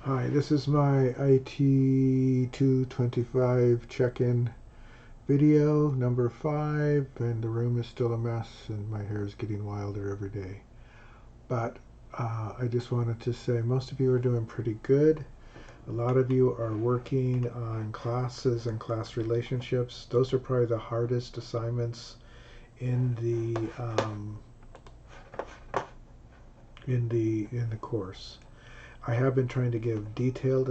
Hi, this is my IT225 check-in video number 5, and the room is still a mess and my hair is getting wilder every day. But I just wanted to say most of you are doing pretty good. A lot of you are working on classes and class relationships. Those are probably the hardest assignments in the course. I have been trying to give detailed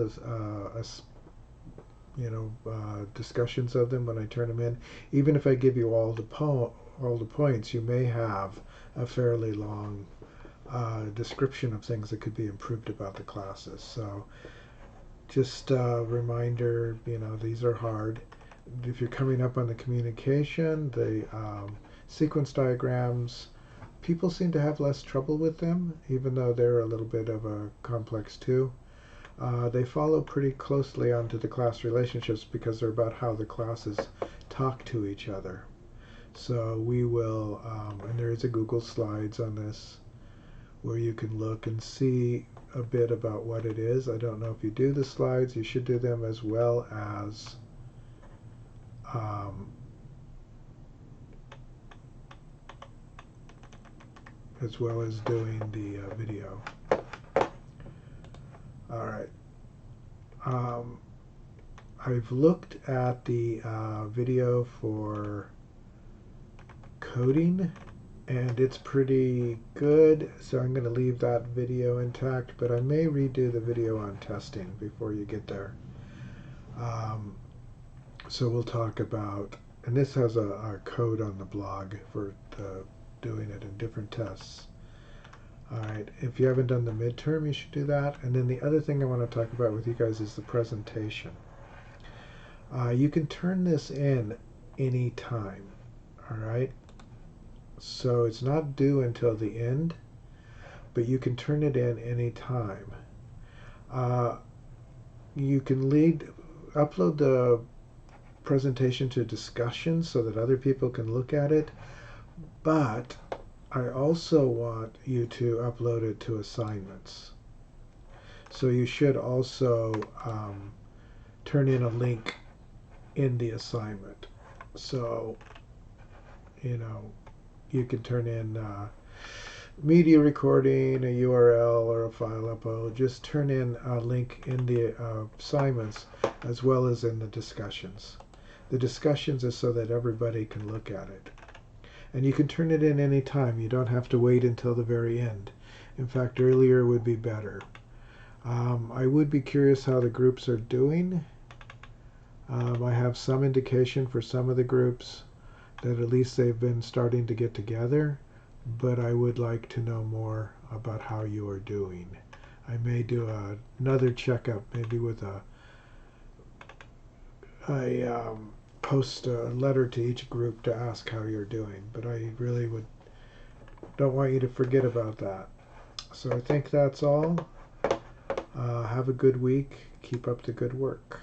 discussions of them when I turn them in. Even if I give you all the points, you may have a fairly long description of things that could be improved about the classes. So just a reminder, these are hard. If you're coming up on the communication, the sequence diagrams, people seem to have less trouble with them, even though they're a little bit of a complex too. They follow pretty closely onto the class relationships because they're about how the classes talk to each other. So we will, and there is a Google Slides on this where you can look and see a bit about what it is. I don't know if you do the slides. You should do them as well as doing the video. All right. I've looked at the video for coding and it's pretty good, so I'm going to leave that video intact, but I may redo the video on testing before you get there. So we'll talk about, and this has a code on the blog for doing it in different tests. Alright, if you haven't done the midterm, you should do that. And then the other thing I want to talk about with you guys is the presentation. You can turn this in any time. Alright, so it's not due until the end, but you can turn it in any time. You can upload the presentation to discussion so that other people can look at it, but I also want you to upload it to assignments. So you should also turn in a link in the assignment. So, you can turn in media recording, a URL, or a file upload. Just turn in a link in the assignments as well as in the discussions. The discussions is so that everybody can look at it. And you can turn it in any time. You don't have to wait until the very end. In fact, earlier would be better. I would be curious how the groups are doing. I have some indication for some of the groups that at least they've been starting to get together, but I would like to know more about how you are doing. I may do another checkup, maybe with post a letter to each group to ask how you're doing, but I really don't want you to forget about that. So I think that's all. Have a good week. Keep up the good work.